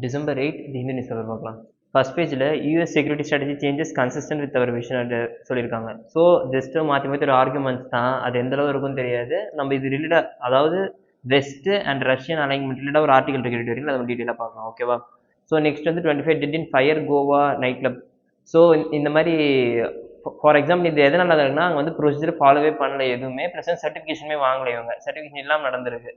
December 8 the Hindu newspaper பார்க்கலாம். First பேஜில் US security strategy changes consistent with our vision சொல்லியிருக்காங்க. So just மாற்றி மாற்றி ஒரு ஆர்குமெண்ட்ஸ் தான், அது எந்த அளவு இருக்கும்னு தெரியாது. நம்ம இது ரிலேட்டாக, அதாவது வெஸ்ட் அண்ட் ரஷ்யன் அலைன்மெண்ட் ரிலேட்டாக ஒரு ஆர்டிகல் இருக்கு வரைக்கும் அதை நம்ம டீட்டெயிலாக பார்க்கலாம். ஓகேவா? ஸோ நெக்ஸ்ட் வந்து 25 dead in fire Goa night club. So இந்த மாதிரி ஃபார் எக்ஸாம்பிள் இது எதனால இருக்குன்னா, அங்கே வந்து ப்ரொசீஜர் ஃபாலோவே பண்ணல எதுவுமே, ப்ளஸ் சர்டிஃபிகேஷனுமே வாங்கல இவங்க. சர்டிஃபிகேஷன் இல்லாமல் நடந்திருக்கு.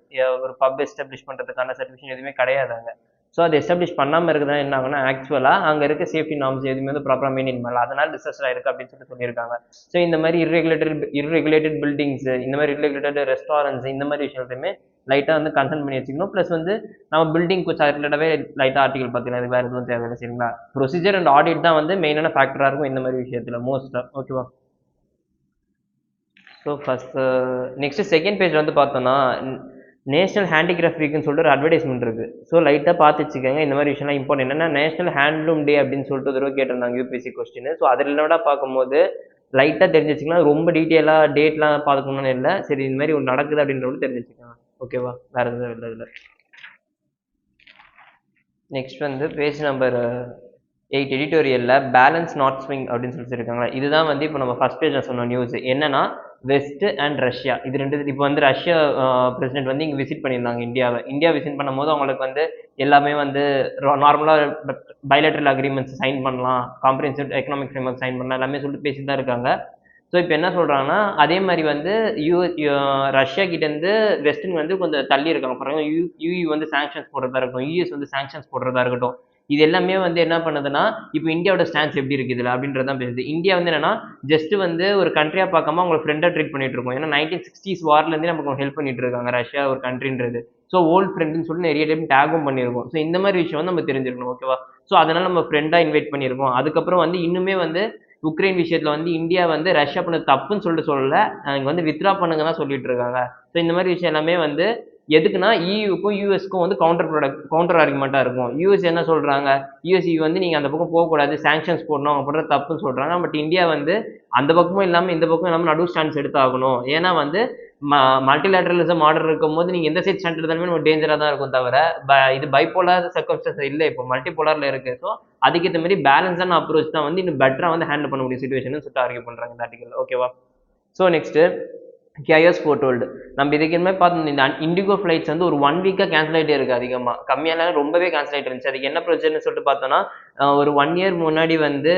ஒரு பப் எஸ்டாப்ளிஷ் பண்ணுறதுக்கான சர்டிஃபிகேஷன் எதுவுமே கிடையாது அங்கே. ஸோ அதை எஸ்டாப்ளிஷ் பண்ணாமல் இருக்கிறதா என்ன ஆகுனா, ஆக்சுவலாக அங்கே இருக்க சேஃப்டி நார்ம்ஸ் எதுவுமே வந்து ப்ராப்பராக மெயின்டைன் பண்ணல, அதனால டிசாஸ்டர் ஆயிருக்கு அப்படின்னு சொல்லியிருக்காங்க. ஸோ இந்த மாதிரி இர்ரெகுலேட்டட் பில்டிங்ஸ், இந்த மாதிரி இர்ரெகுலேட்டட் ரெஸ்டாரண்ட்ஸ், இந்த மாதிரி விஷயத்தையுமே லைட்டாக வந்து கன்சர்ன் பண்ணி வச்சுக்கணும். ப்ளஸ் வந்து நம்ம பில்டிங் கொஞ்சம் ரிலேட்டடாகவே லைட்டாக ஆர்டிகல் பார்த்துக்கலாம், இது வேறு எதுவும் தேவையில்லை. சரிங்களா? ப்ரொசீஜர் அண்ட் ஆடிட் தான் வந்து மெயினான ஃபேக்டராக இருக்கும் இந்த மாதிரி விஷயத்தில் மோஸ்ட்டாக. ஓகேவா? So first next second page வந்து பார்த்தோன்னா, நேஷனல் ஹேண்டிகிராஃப்ட் வீக்னு சொல்லிட்டு ஒரு அட்வர்டைஸ்மெண்ட் இருக்குது. ஸோ லைட்டாக பார்த்து வச்சுக்கோங்க, இந்த மாதிரி விஷயம்லாம் இம்பார்ட்டன்ட். என்னன்னா நேஷனல் ஹேண்ட்லூம் டே அப்படின்னு சொல்லிட்டு ஒரு தடவை கேட்டிருந்தாங்க யூபிஎஸ்சி கொஸ்டின். ஸோ அது ரிலேட்டடாக பார்க்கும்போது லைட்டாக தெரிஞ்சு வச்சுக்கலாம், ரொம்ப டீட்டெயிலாக டேட்லாம் பார்க்கணும்னு இல்லை. சரி, இந்த மாதிரி ஒன்று நடக்குது அப்படின்றத தெரிஞ்சு வச்சுக்கலாம். ஓகேவா? வேறு எதுவும் இல்லை இதில். நெக்ஸ்ட் வந்து பேஜ் நம்பர் 8 எடிட்டோரியலில் பேலன்ஸ் நாட் ஸ்விங் அப்படின்னு சொல்லியிருக்காங்க. இதுதான் வந்து இப்போ நம்ம ஃபர்ஸ்ட் பேஜில் சொன்ன நியூஸ். என்னன்னா வெஸ்ட் அண்ட் ரஷ்யா இது ரெண்டு. இப்போ வந்து ரஷ்யா பிரசிடென்ட் வந்து இங்கே விசிட் பண்ணியிருந்தாங்க இந்தியா விசிட் பண்ணும்போது அவங்களுக்கு வந்து எல்லாமே வந்து நார்மலாக பைலேட்ரல் அக்ரிமெண்ட்ஸ் சைன் பண்ணலாம், காம்ப்ரிஹென்சிவ் எக்கனாமிக் ஃப்ரேம்வொர்க் சைன் பண்ணலாம், எல்லாமே சொல்லிட்டு பேசிட்டு தான் இருக்காங்க. ஸோ இப்போ என்ன சொல்கிறாங்கன்னா, அதே மாதிரி வந்து ரஷ்யா கிட்டேருந்து வெஸ்டர்ன் வந்து கொஞ்சம் தள்ளி இருக்காங்க பாருங்க. யூஇ வந்து சாங்ஷன்ஸ் போடுறதா இருக்கட்டும், யூஎஸ் வந்து சாங்ஷன்ஸ் போடுறதா இருக்கட்டும், இது எல்லாமே வந்து என்ன பண்ணுதுன்னா, இப்போ இந்தியாவோட ஸ்டான்ஸ் எப்படி இருக்குது இதில் அப்படின்றதான் பேசுது. இந்தியா வந்து என்னன்னா ஜஸ்ட் வந்து ஒரு கண்ட்ரியாக பார்க்காம அவங்களை ஃப்ரெண்டாக ட்ரீட் பண்ணிட்டு இருக்கோம். ஏன்னா 1960s வார்லேருந்தே நமக்கு ஹெல்ப் பண்ணிட்டு இருக்காங்க ரஷ்யா ஒரு கண்ட்ரின்றது. ஸோ ஓல்டு ஃப்ரெண்டுன்னு சொல்லிட்டு நிறைய டைம் டேகும் பண்ணியிருக்கோம். ஸோ இந்த மாதிரி விஷயம் வந்து நம்ம தெரிஞ்சிருக்கணும். ஓகேவா? ஸோ அதனால நம்ம ஃப்ரெண்டாக இன்வைட் பண்ணியிருக்கோம். அதுக்கப்புறம் வந்து இன்னுமே வந்து உக்ரைன் விஷயத்தில் வந்து இந்தியா வந்து ரஷ்யா பண்ண தப்புன்னு சொல்லிட்டு சொல்லலை, இங்கே வந்து வித்ரா பண்ணுங்க தான் சொல்லிட்டு இருக்காங்க. ஸோ இந்த மாதிரி விஷயம் எல்லாமே வந்து எதுக்குன்னா இயூக்கும் யூஎஸ்க்கும் வந்து கவுண்டர் ஆர்குமெண்ட்டாக இருக்கும். யூஎஸ் என்ன சொல்கிறாங்க, யூஎஸ்இ வந்து நீங்கள் அந்த பக்கம் போகக்கூடாது, சாங்ஷன்ஸ் போடணும், அவங்க பண்ணுற தப்புன்னு சொல்கிறாங்க. பட் இந்தியா வந்து அந்த பக்கமும் இல்லாமல் இந்த பக்கம் இல்லாமல் நடு ஸ்டாண்ட்ஸ் எடுத்தாகணும். ஏன்னா வந்து மல்டிலேட்டரலிசம் ஆர்டர் இருக்கும்போது நீங்கள் எந்த சைட் ஸ்டாண்ட் எடுத்தாலுமே நம்ம டேஞ்சராக தான் இருக்கும் தவிர, இது பைபோலார் சர்க்கம்ஸ்டன்ஸ் இல்லை, இப்போ மல்டிபோலாரில் இருக்குது. ஸோ அதுக்கேற்ற மாதிரி பேலன்ஸான அப்ரோச் தான் வந்து இன்னும் பெட்டராக வந்து ஹேண்டில் பண்ண முடியும் சுச்சுவேஷன் சொல்லிட்டு ஆர்கியூ பண்ணுறாங்க இந்த ஆர்டிகல். ஓகேவா? ஸோ நெக்ஸ்ட்டு கேஎஸ் ஃபோர்டோல்டு. நம்ம இதுக்கு மாதிரி பார்த்தோம், இந்த இண்டிகோ ஃப்ளைட்ஸ் வந்து ஒரு 1 வீக்காக கேன்சல் ஆகிட்டே இருக்குது. அதிகமாக கம்மியான ரொம்பவே கேன்சல் ஆகிட்டு இருந்துச்சு. அதுக்கு என்ன ப்ரொசீஜர்னு சொல்லிட்டு பார்த்தோன்னா, ஒரு 1 இயர் முன்னாடி வந்து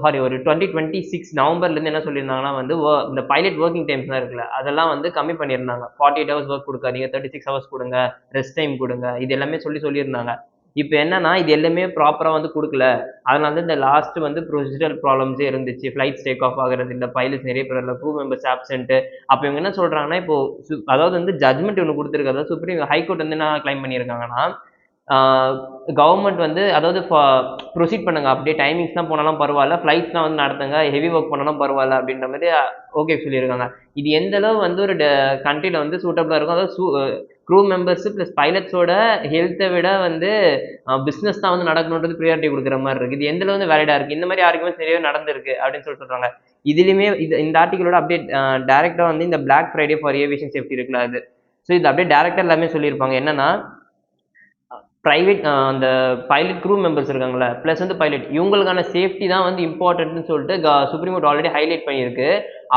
சாரி ஒரு 2026 நவம்பர்லேருந்து என்ன சொல்லியிருந்தாங்கன்னா வந்து இந்த பைலட் ஒர்க்கிங் டைம்ஸ்லாம் இருக்குல்ல, அதெல்லாம் வந்து கம்மி பண்ணியிருந்தாங்க. 48 ஹவர்ஸ் ஒர்க் கொடுக்காதீங்க, 36 ஹவர்ஸ் கொடுங்க, ரெஸ்ட் டைம் கொடுங்க, இது எல்லாமே சொல்லியிருந்தாங்க. இப்போ என்னன்னா இது எல்லாமே ப்ராப்பராக வந்து கொடுக்கல. அதனால தான் இந்த லாஸ்ட் வந்து ப்ரொசீஜரல் ப்ராப்ளம்ஸே இருந்துச்சு. ஃப்ளைட்ஸ் டேக் ஆஃப் ஆகிறது, இந்த பைலட்ஸ் நிறைய பேர் இல்லை, க்ரூ மெம்பர்ஸ் ஆப்சென்ட்டு. அப்போ இவங்க என்ன சொல்கிறாங்கன்னா, இப்போ அதாவது வந்து ஜட்மெண்ட் ஒன்று கொடுத்துருக்காங்க. சுப்ரீம் ஹைகோர்ட் வந்து என்ன கிளைம் பண்ணியிருக்காங்கன்னா, கவர்மெண்ட் வந்து அதாவது ப்ரொசீட் பண்ணுங்க, அப்படியே டைமிங்ஸ் தான் போனாலும் பரவாயில்ல, ஃப்ளைட்ஸ்லாம் வந்து நடத்துங்க, ஹெவி ஒர்க் பண்ணாலும் பரவாயில்ல அப்படின்ற மாதிரி ஓகே சொல்லியிருக்காங்க. இது எந்த அளவு வந்து ஒரு கண்ட்ரியில் வந்து சூட்டபிளாக இருக்கும், அதாவது க்ரூ மெம்பர்ஸ் ப்ளஸ் பைலட்ஸோட ஹெல்த்தை விட வந்து பிஸ்னஸ் தான் வந்து நடக்கணுன்றது ப்ரியாரிட்டி கொடுக்குற மாதிரி இருக்குது. இது எந்த அளவு வந்து வேலிடாக இருக்குது, இந்த மாதிரி ஆர்குமெண்ட்ஸ் நிறைய நடந்திருக்கு அப்படின்னு சொல்கிறாங்க. இதுலையுமே இந்த ஆர்டிகளோட அப்படியே டேரெக்டாக வந்து இந்த black Friday for aviation safety இருக்குல்ல அது. ஸோ இது அப்படியே டேரெக்டாக எல்லாமே சொல்லியிருப்பாங்க. என்னன்னா பிரைவேட் அந்த பைலட் க்ரூ மெம்பர்ஸ் இருக்காங்களா, ப்ளஸ் வந்து பைலட் இவங்களுக்கான சேஃப்டி தான் வந்து இம்பார்ட்டன்ட்னு சொல்லிட்டு சுப்ரீம் கோர்ட் ஆல்ரெடி ஹைலைட் பண்ணியிருக்கு.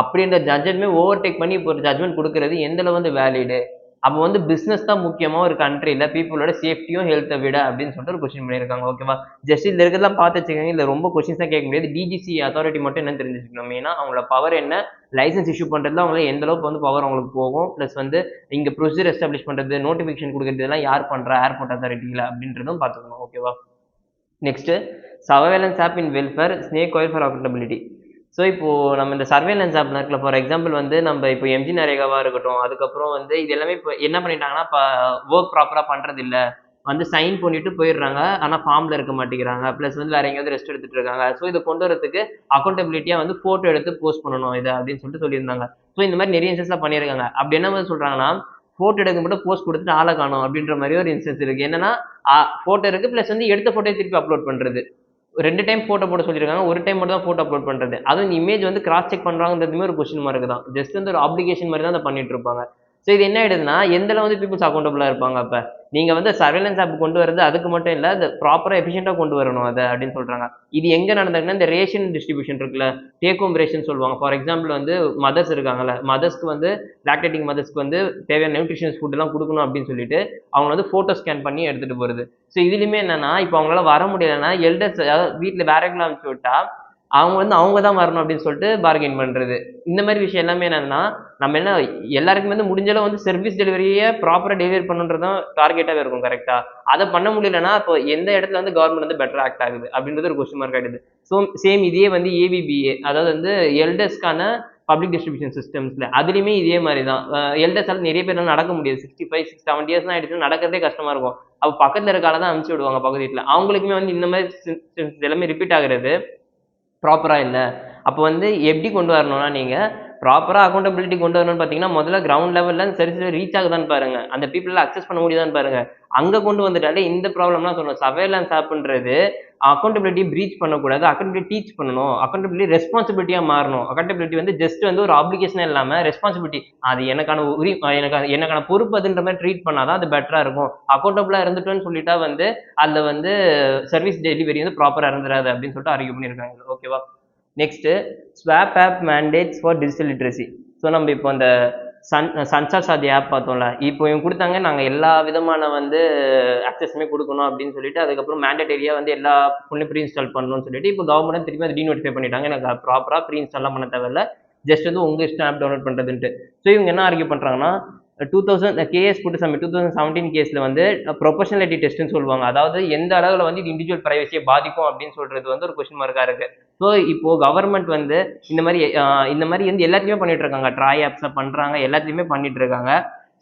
அப்படி இந்த ஜட்ஜ்மெண்ட் ஓவர்டேக் பண்ணி இப்போ ஒரு ஜட்மெண்ட் கொடுக்கறது எந்த அளவு வந்து வேலிடு? அப்போ வந்து பிஸ்னஸ் தான் முக்கியமாக ஒரு கண்ட்ரியில் பீப்புளோட சேஃப்டியும் ஹெல்த்தை விட அப்படின்னு சொல்லிட்டு ஒரு கொஸ்டின் பண்ணியிருக்காங்க. ஓகேவா? ஜஸ்ட் இதில் இருக்கிறதெல்லாம் பார்த்து வச்சுக்கோங்க. இல்லை ரொம்ப கொஸ்டின்ஸ் தான் கேட்க முடியாது. டிஜிசி அத்தாரிட்டி மட்டும் என்னன்னு தெரிஞ்சுக்கணும். மெயினாக அவங்களோட பவர் என்ன, லைசன்ஸ் இஷ்யூ பண்ணுறதுல அவங்கள எந்த அளவுக்கு வந்து பவர் அவங்களுக்கு போகும், ப்ளஸ் வந்து இங்கே ப்ரொசீஜர் எஸ்டாப்ளிஷ் பண்ணுறது, நோட்டிஃபிகேஷன் கொடுக்குறது, இதெல்லாம் யார் பண்ணுறா ஏர்போர்ட் அத்தாரிட்டியில் அப்படின்றதும் பார்த்துக்கணும். ஓகேவா? Next surveillance app in welfare, snake oil for accountability. So இப்போது நம்ம இந்த சர்வேலன்ஸ் ஆப்லாம் இருக்குல்ல, ஃபார் எக்ஸாம்பிள் வந்து நம்ம இப்போ எம்ஜி நரேகாவாக இருக்கட்டும், அதுக்கப்புறம் வந்து இது எல்லாமே இப்போ என்ன பண்ணிட்டாங்கன்னா, இப்போ ஒர்க் ப்ராப்பராக பண்ணுறது இல்லை, வந்து சைன் பண்ணிட்டு போயிடுறாங்க, ஆனால் ஃபார்மில் இருக்க மாட்டேங்கிறாங்க, ப்ளஸ் வந்து வேறு எங்கேயாவது ரெஸ்ட் எடுத்துகிட்டு இருக்காங்க. ஸோ இதை கொண்டு வரதுக்கு அக்கௌண்டபிலிட்டியாக வந்து ஃபோட்டோ எடுத்து போஸ்ட் பண்ணணும் இதை அப்படின்னு சொல்லியிருந்தாங்க. ஸோ இந்த மாதிரி நிறைய இன்ஸ்டன்ஸ்லாம் பண்ணியிருக்காங்க. அப்படி என்ன மாதிரி சொல்கிறாங்கன்னா, ஃபோட்டோ எடுக்க மட்டும் போஸ்ட் கொடுத்துட்டு ஆளை காணும் அப்படின்ற மாதிரி ஒரு இன்ஸ்டன்ஸ் இருக்குது. என்னன்னா ஃபோட்டோ இருக்குது, ப்ளஸ் வந்து எடுத்த ஃபோட்டோ திருப்பி அப்லோட் பண்ணுறது. 2 டைம் ஃபோட்டோ போட சொல்லியிருக்காங்க, ஒரு டைம் மட்டும் தான் ஃபோட்டோ அப்லோட் பண்ணுறது. அதுவும் இந்த இமேஜ் வந்து கிராஸ் செக் பண்ணுறாங்கன்றதுமே ஒரு கொஸ்டின் மார்க் தான். ஜஸ்ட் வந்து ஒரு ஆப்ளிகேஷன் மாதிரி தான் அதை பண்ணிட்டு இருப்பாங்க. ஸோ இது என்ன ஆயிடுதுன்னா எந்தளவு வந்து பீப்புள்ஸ் அக்கௌண்டபிளாக இருப்பாங்க அப்போ நீங்கள் வந்து சர்வேலன்ஸ் ஆப் கொண்டு வரது அதுக்கு மட்டும் இல்லை அது ப்ராப்பராக எஃபிஷியண்டாக கொண்டு வரணும் அதை அப்படின்னு சொல்கிறாங்க. இது எங்கே நடந்ததுன்னா இந்த ரேஷன் டிஸ்ட்ரிபியூஷன் இருக்குல்ல, டேக் ஹோம் ரேஷன் சொல்லுவாங்க. ஃபார் எக்ஸாம்பிள் வந்து மதர்ஸ் இருக்காங்கல்ல, மதர்ஸ்க்கு வந்து லாக்டேட்டிங் மதர்ஸ்க்கு வந்து தேவையான நியூட்ரிஷன்ஸ் ஃபுட்லாம் கொடுக்கணும் அப்படின்னு சொல்லிட்டு அவங்க வந்து ஃபோட்டோ ஸ்கேன் பண்ணி எடுத்துகிட்டு போகிறது. ஸோ இதுலையுமே என்னன்னா இப்போ அவங்களால வர முடியலைன்னா எல்டர்ஸ் அதாவது வீட்டில் வேறெல்லாம் அனுப்பிச்சு விட்டா அவங்க வந்து அவங்க தான் வரணும் அப்படின்னு சொல்லிட்டு பார்கெயின் பண்ணுறது. இந்த மாதிரி விஷயம் எல்லாமே என்னன்னா நம்ம என்ன எல்லாருக்குமே வந்து முடிஞ்சளவு வந்து சர்வீஸ் டெலிவரியை ப்ராப்பராக டெலிவரி பண்ணுன்றது தான் டார்கெட்டாகவே இருக்கும் கரெக்டாக. அதை பண்ண முடியலன்னா அப்போ எந்த இடத்துல வந்து கவர்மெண்ட் வந்து பெட்டர் ஆக்ட் ஆகுது அப்படின்றது ஒரு கொஸ்டின் மார்க் ஆகிடுது. ஸோ சேம் இதே வந்து ஏவிபிஏ அதாவது வந்து எல்டர்ஸ்க்கான பப்ளிக் டிஸ்ட்ரிபியூஷன் சிஸ்டம்ஸில் அதுலேயுமே இதே மாதிரி தான். எல்டர்ஸால் நிறைய பேர் நடக்க முடியாது, 65-70 இயர்ஸ்லாம் ஆகிடுச்சுன்னா நடக்கிறதே கஷ்டமாக இருக்கும். அப்போ பக்கத்தில் இருக்கால தான் அனுப்பிச்சி விடுவாங்க பக்கத்து வீட்டில். அவங்களுக்குமே வந்து இந்த மாதிரி எல்லாமே ரிப்பீட் ஆகுறது ப்ராப்பராக இல்லை. அப்போ வந்து எப்படி கொண்டு வரணும்னா நீங்கள் ப்ராப்பராக அக்கௌண்டபிலிட்டி கொண்டு வரணும்னு பார்த்தீங்கன்னா முதல்ல கிரவுண்ட் லெவலில் சரி ரீச் ஆகுதான்னு பாருங்கள், அந்த பீப்புளெலாம் அக்சஸ் பண்ண முடியுதான்னு பாருங்கள். அங்கே கொண்டு வந்துட்டாலே இந்த ப்ராப்ளம்லாம் சொல்லணும். சர்வேலன்ஸ் ஆப்புன்றது அக்கௌண்டபிலிட்டி ப்ரீச் பண்ணக்கூடாது, அக்கௌண்டபிலிட்டி டீச் பண்ணணும், அக்கௌண்டபிலிட்டி ரெஸ்பான்சிபிலிட்டியாக மாறணும். அக்கௌண்டபிலிட்டி வந்து ஜஸ்ட் வந்து ஒரு ஆப்ளிகேஷனே இல்லாமல் ரெஸ்பான்சிபிலிட்டி அது எனக்கான எனக்கான பொறுப்பு அதுன்ற மாதிரி ட்ரீட் பண்ணாதான் அது பெட்டராக இருக்கும். அக்கௌண்டபிளாக இருந்துட்டோன்னு சொல்லிட்டா வந்து அதில் வந்து சர்வீஸ் டெலிவரி வந்து ப்ராப்பராக இருந்துடாது அப்படின்னு சொல்லிட்டு ஆர்கியூ பண்ணியிருக்காங்க. ஓகேவா? Next swap of mandates for digital literacy. So நம்ம இப்போ அந்த சன்சார் சாதி ஆப் பார்த்தோம்ல, இப்போ இவங்க கொடுத்தாங்க நாங்கள் எல்லா விதமான வந்து ஆக்சஸுமே கொடுக்கணும் அப்படின்னு சொல்லிட்டு அதுக்கப்புறம் மேண்டேட்டரியாக வந்து எல்லா ஃபோன்லையும் ப்ரீ இன்ஸ்டால் பண்ணணும்னு சொல்லிட்டு இப்போ கவர்மெண்ட் திருப்பி அதை டீநோட்டிஃபை பண்ணிட்டாங்க. எனக்கு ப்ராப்பராக ப்ரீ இன்ஸ்டால்லாம் பண்ண தேவையில்ல, ஜஸ்ட் வந்து உங்கள் இஷ்டம் ஆப் டவுன்லோட் பண்ணுறதுன்ட்டு. ஸோ இவங்க என்ன ஆர்கியூ பண்ணுறாங்கன்னா 2000 கேஎஸ் போட்டு 2017 கேஸில் வந்து ப்ரொபோஷனாலிட்டி டெஸ்ட்னு சொல்லுவாங்க. அதாவது எந்த அளவில் வந்து இது இண்டிவிஜுவல் ப்ரைவசியை பாதிக்கும் அப்படின்னு சொல்கிறது வந்து ஒரு கொஸ்டின் மார்க்காக இருக்குது. ஸோ இப்போ கவர்மெண்ட் வந்து இந்த மாதிரி வந்து எல்லாத்தையுமே பண்ணிட்டு இருக்காங்க, ட்ராய் ஆப்ஸில் பண்ணுறாங்க, எல்லாத்தையுமே பண்ணிட்டு இருக்காங்க.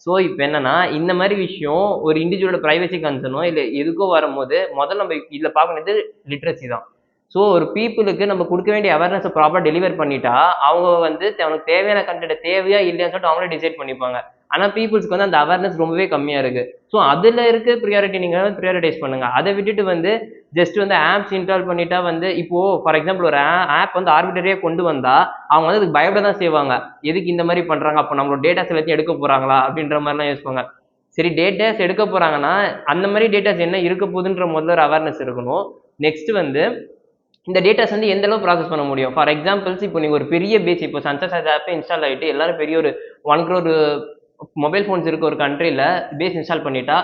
ஸோ இப்போ என்னன்னா இந்த மாதிரி விஷயம் ஒரு இண்டிவிஜுவலோட ப்ரைவசி கன்சர்னோ இல்லை எதுக்கோ வரும்போது முதல்ல நம்ம இதில் பார்க்க வேண்டியது லிட்ரஸி தான். ஸோ ஒரு பீப்புளுக்கு நம்ம கொடுக்க வேண்டிய அவேர்னஸை ப்ராப்பராக டெலிவர் பண்ணிட்டா அவங்க வந்து அவனுக்கு தேவையான கண்டென்ட் தேவையா இல்லையான்னு சொல்லிட்டு அவங்களே டிசைட் பண்ணிப்பாங்க. ஆனால் பீப்புள்ஸ்க்கு வந்து அந்த அவேர்னஸ் ரொம்பவே கம்மியாக இருக்குது. ஸோ அதில் இருக்க ப்ரியாரிட்டி நீங்கள் ப்ரியாரிட்டைஸ் பண்ணுங்கள். அதை விட்டுட்டு வந்து ஜஸ்ட் வந்து ஆப்ஸ் இன்ஸ்டால் பண்ணிட்டா வந்து இப்போது ஃபார் எக்ஸாம்பிள் ஒரு ஆப் வந்து ஆர்பிட்டரியாக கொண்டு வந்தால் அவங்க வந்து அதுக்கு பயப்பட தான் செய்வாங்க. எதுக்கு இந்த மாதிரி பண்ணுறாங்க, அப்போ நம்மளோட டேட்டாஸ் எல்லாத்தையும் எடுக்க போகிறாங்களா அப்படின்ற மாதிரிலாம் யோசிப்பாங்க. சரி டேட்டாஸ் எடுக்க போகிறாங்கன்னா அந்த மாதிரி டேட்டாஸ் என்ன இருக்க போகுதுன்ற முதல்ல ஒரு அவேர்னஸ் இருக்கணும். நெக்ஸ்ட் வந்து இந்த டேட்டாஸ் வந்து எந்த அளவு ப்ராசஸ் பண்ண முடியும். ஃபார் எக்ஸாம்பிள்ஸ் இப்போ நீங்கள் ஒரு பெரிய பேஸ் இப்போ சன்சார் ஆப்பே இன்ஸ்டால் ஆகிட்டு எல்லாரும் பெரிய ஒரு 1 crore மொபைல் ஃபோன்ஸ் இருக்க ஒரு கண்ட்ரியில் பேஸ் இன்ஸ்டால் பண்ணிட்டா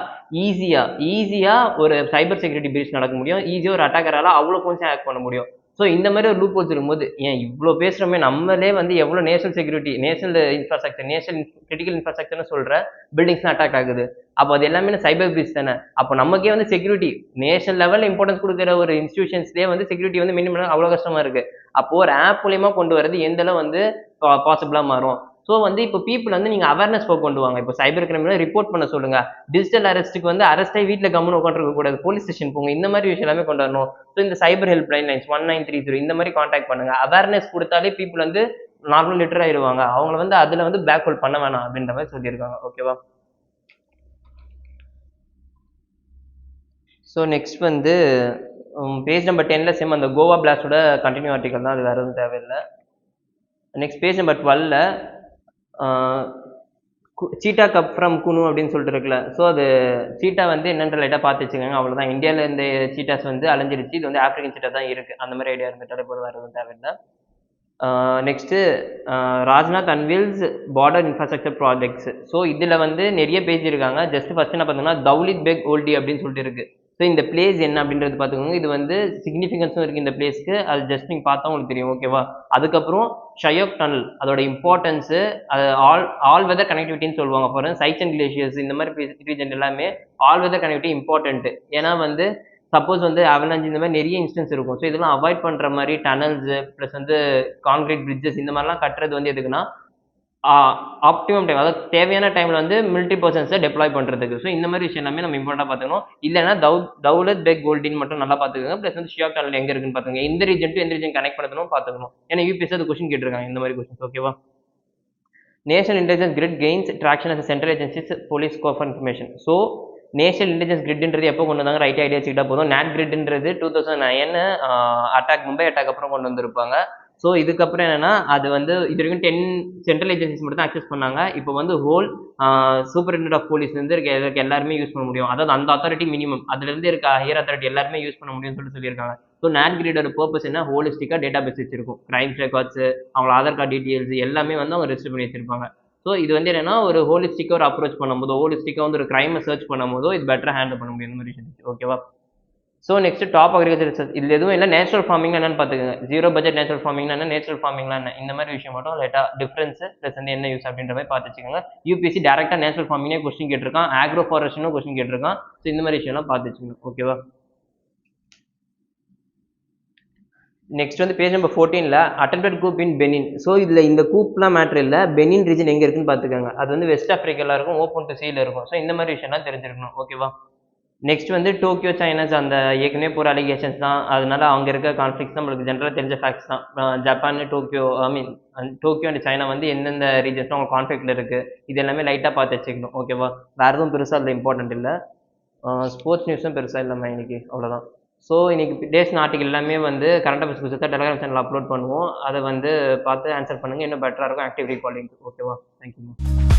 ஈஸியாக ஒரு சைபர் செக்யூரிட்டி பிரீச் நடக்க முடியும். ஈஸியாக ஒரு அட்டாக்கரால் அவ்வளோ ஃபோன்ஸையும் ஹேக் பண்ண முடியும். ஸோ இந்த மாதிரி ஒரு லூப் ஹோல்ஸ் இருக்கும்போது ஏன் இவ்வளோ பேசுகிறோமே, நம்மளே வந்து எவ்வளோ national security, national infrastructure, national critical இன்ஃப்ராஸ்ட்ரக்சர்னு சொல்கிற பில்டிங்ஸ் அட்டாக் ஆகுது. அப்போ அது எல்லாமே சைபர் பிரீச் தானே. அப்போ நமக்கே வந்து செக்யூரிட்டி நேஷனல் லெவலில் இம்பார்ட்டன்ஸ் கொடுக்குற ஒரு இன்ஸ்டியூஷன்ஸ்லேயே வந்து செக்யூரிட்டி வந்து மினிமம் பண்ண அவ்வளோ கஷ்டமாக இருக்குது. அப்போது ஒரு ஆப் மூலியமா கொண்டு வரது எந்த அளவு வந்து பாசிபிளாக மாறும். ஸோ வந்து இப்போ பீப்புள் வந்து நீங்கள் அவேர்னஸ் கொண்டு வாங்க. இப்போ சைபர் கிரைமில் ரிப்போர்ட் பண்ண சொல்லுங்க. டிஜிட்டல் அரெஸ்ட்டுக்கு வந்து அரெஸ்ட்டாகி வீட்டில் கம்முன்னு உட்காந்துருக்க கூடாது, போலீஸ் ஸ்டேஷன் போங்க. இந்த மாதிரி விஷயம் எல்லாமே கொண்டு வரணும். ஸோ இந்த சைபர் ஹெல்ப் லைன் லைன்ஸ் 1933 இந்த மாதிரி கான்டாக்ட் பண்ணுங்க. அவேர்னஸ் கொடுத்தாலே பீப்புள் வந்து நார்மல் லிட்டர் ஆயிடுவாங்க. அவங்கள வந்து அதில் வந்து பிளாக் ஹோல் பண்ண வேணாம் அப்படின்ற மாதிரி சொல்லியிருக்காங்க. ஓகேவா? ஸோ நெக்ஸ்ட் வந்து பேஜ் நம்பர் 10ல் சேம் அந்த கோவா பிளாஸ்டோட கண்டினியூ ஆர்டிக்கல் தான், அது வேறு எதுவும் தேவையில்லை. நெக்ஸ்ட் பேஜ் நம்பர் 12ல் சீட்டா கப் ஃப்ரம் குனு அப்படின்னு சொல்லிட்டு இருக்குல்ல. ஸோ அது சீட்டா வந்து என்னென்ற லைட்டாக பார்த்து வச்சுக்கோங்க, அவ்வளோதான். இந்தியாவில் இந்த சீட்டாஸ் வந்து அலைஞ்சிருச்சு, இது வந்து ஆப்ரிக்கன் சீட்டா தான் இருக்குது. அந்த மாதிரி ஐடியா இருந்துட்டாலே போதும், வேறு எதுவும் தேவையில்லை. Next Rajnath unveils border infrastructure projects. So இதில் வந்து நிறைய பேஜ் இருக்காங்க. ஜஸ்ட் ஃபஸ்ட் என்ன பார்த்தீங்கன்னா தௌலித் பெக் ஓல்டி அப்படின்னு சொல்லிட்டு இருக்குது. ஸோ இந்த பிளேஸ் என்ன அப்படின்றது பார்த்துக்கோங்க. இது வந்து சிக்னிஃபிகன்ஸும் இருக்குது இந்த பிளேஸ்க்கு, அது ஜஸ்ட் நீங்கள் பார்த்தா உங்களுக்கு தெரியும். ஓகேவா? அதுக்கப்புறம் ஷயோக் டனல் அதோட இம்பார்ட்டன்ஸு, அது ஆல் வெதர் கனெக்டிவிட்டின்னு சொல்லுவாங்க. ஃபார் சைச்சன் கிளேஷியர்ஸ் இந்த மாதிரி ரீஜன் எல்லாமே ஆல் வெதர் கனெக்டிவிட்டி இம்பார்ட்டன்ட்டு. ஏன்னா வந்து சப்போஸ் வந்து அவலாஞ்ச் இந்த மாதிரி நிறைய இன்ஸ்டன்ஸ் இருக்கும். ஸோ இதெல்லாம் அவாய்ட் பண்ணுற மாதிரி டனல்ஸு ப்ளஸ் வந்து கான்கிரீட் பிரிட்ஜஸ் இந்த மாதிரிலாம் கட்டுறது வந்து எதுக்குன்னா ஆப்டிமம் டைம், அதாவது தேவையான டைமில் வந்து மிலிட்ரி பர்சன்ஸை டெப்ளாய் பண்ணுறதுக்கு. ஸோ இந்த மாதிரி விஷயம் எல்லாமே நம்ம இம்பார்ட்டாக பார்த்துக்கணும். இல்லைன்னா தௌலத் பெக் கோல்டின் மட்டும் நல்லா பார்த்துக்கோங்க. ப்ளஸ் வந்து ஷியாக் டனல் எங்கே இருக்குன்னு பார்த்துக்கோங்க. எந்த ரீஜன் டு எந்த ரீஜன் கனெக்ட் பண்ணணும் பார்த்துக்கணும். ஏன்னா யூபிஎஸ் அது கொஸ்டின் கேட்டிருக்காங்க இந்த மாதிரி கொஸ்டின்ஸ். ஓகேவா? National intelligence grid gains traction as central agencies police core information. So national intelligence கிரிட்ன்றது எப்போ கொண்டு வந்தாங்க, ரைட் ஐடியா வச்சுக்கிட்டா போதும். நேட் கிரிட்ன்றது 2009 அட்டாக், மும்பை அட்டாக் அப்புறம் கொண்டு வந்திருப்பாங்க. ஸோ இதுக்கப்புறம் என்னன்னா அது வந்து இது வரைக்கும் 10 சென்ட்ரல் ஏஜென்சிஸ் மட்டும் தான் அக்சஸ் பண்ணாங்க. இப்போ வந்து ஹோல் சூப்பரிண்டென்டென்ட் ஆஃப் போலீஸ்லேருந்து இருக்க எல்லாருமே யூஸ் பண்ண முடியும். அதாவது அந்த அத்தாரிட்டி மினிமம். அதுலேருந்து இருக்க ஹையர் அத்தாரிட்டி எல்லாருமே யூஸ் பண்ண முடியும்னு சொல்லியிருக்காங்க. ஸோ நேட் கிரிடோட பர்பஸ் என்ன ஹோலிஸ்டிக்காக டேட்டா பேஸ் வச்சிருக்கும். கிரைம்ஸ் ரெக்கார்ட்ஸ், அவங்க ஆதார் கார்டு டீட்டெயில்ஸ் எல்லாமே வந்து அவங்க ரெஜிஸ்டர் பண்ணி வச்சிருப்பாங்க. ஸோ இது வந்து என்னன்னா ஒரு ஹோலிஸ்டிக்காக ஒரு அப்ரோச் பண்ணும்போதோ ஹோலிஸ்டிக்காக வந்து ஒரு கிரைமை சர்ச் பண்ணும்போதோ இது பெட்டராக ஹேண்டில் பண்ண முடியும் இந்த மாதிரி விஷயம். ஓகேவா? So next top agriculture research இதில் எதுவும் இல்லை. நேச்சுரல் ஃபார்மிங் என்னன்னு பார்த்துக்கோங்க. ஜீரோ பட்ஜெட் நேச்சுரல் ஃபார்மிங்னா என்ன, நேச்சுரல் ஃபார்மிங்னா என்ன, இந்த மாதிரி விஷயம் மட்டும் லைட்டாக டிஃபரன்ஸ் ப்ளஸ் வந்து என்ன யூஸ் அப்படின்ற மாதிரி பார்த்து வச்சுக்கோங்க. யூபிஎஸ்சி டேரெக்டாக நேச்சுரல் ஃபார்மிங்கே கொஸ்டின் கேட்டிருக்கான், ஆக்ரோ ஃபாரஸ்ட்னும் கொஸ்டின் கேட்டிருக்கான். ஸோ இந்த மாதிரி விஷயம்லாம் பார்த்து வச்சுக்கோங்க. ஓகேவா? நெக்ஸ்ட் வந்து பேஜ் நம்பர் 14ல அட்டெண்டட் கூப் இன் பெனின். ஸோ இதில் இந்த கூப்லாம் மேட்ரு இல்லை, பெனின் ரீஜன் எங்கே இருக்குன்னு பார்த்துக்கோங்க. அது வந்து வெஸ்ட் ஆஃப்ரிக்காவில் இருக்கும், ஓப்பன் டு சீல இருக்கும். ஸோ இந்த மாதிரி விஷயம்லாம் தெரிஞ்சிருக்கணும். ஓகேவா? நெக்ஸ்ட் வந்து டோக்கியோ சைனாஸ் அந்த ஏற்கனவே போகிற அலிகேஷன்ஸ் தான். அதனால அங்கே இருக்க கான்ஃப்ளிக்ஸ் நம்மளுக்கு ஜென்ரலாக தெரிஞ்ச ஃபேக்ட்ஸ் தான். Japan, Tokyo I mean Tokyo and China வந்து எந்தெந்த ரீஜன்ஸ் அவங்க கான்ஃப்ளிக்டில் இருக்குது இது எல்லாமே லைட்டாக பார்த்து வச்சுக்கணும். ஓகேவா? வேறு எதுவும் பெருசாக அதில் இம்பார்ட்டன்ட் இல்லை. ஸ்போர்ட்ஸ் நியூஸும் பெருசாக இல்லைம்மா இன்னைக்கு, அவ்வளோதான். ஸோ இன்னைக்கு டேஸ்ன ஆர்டிகல் எல்லாமே வந்து கரண்ட் அஃபேர்ஸ் புதுசாக டெலிகிராம் சேனல் அப்லோட் பண்ணுவோம். அதை வந்து பார்த்து ஆன்சர் பண்ணுங்கள். இன்னும் பெட்டராக இருக்கும் ஆக்டிவ் ரீகாலிங். ஓகேவா? தேங்க்யூ.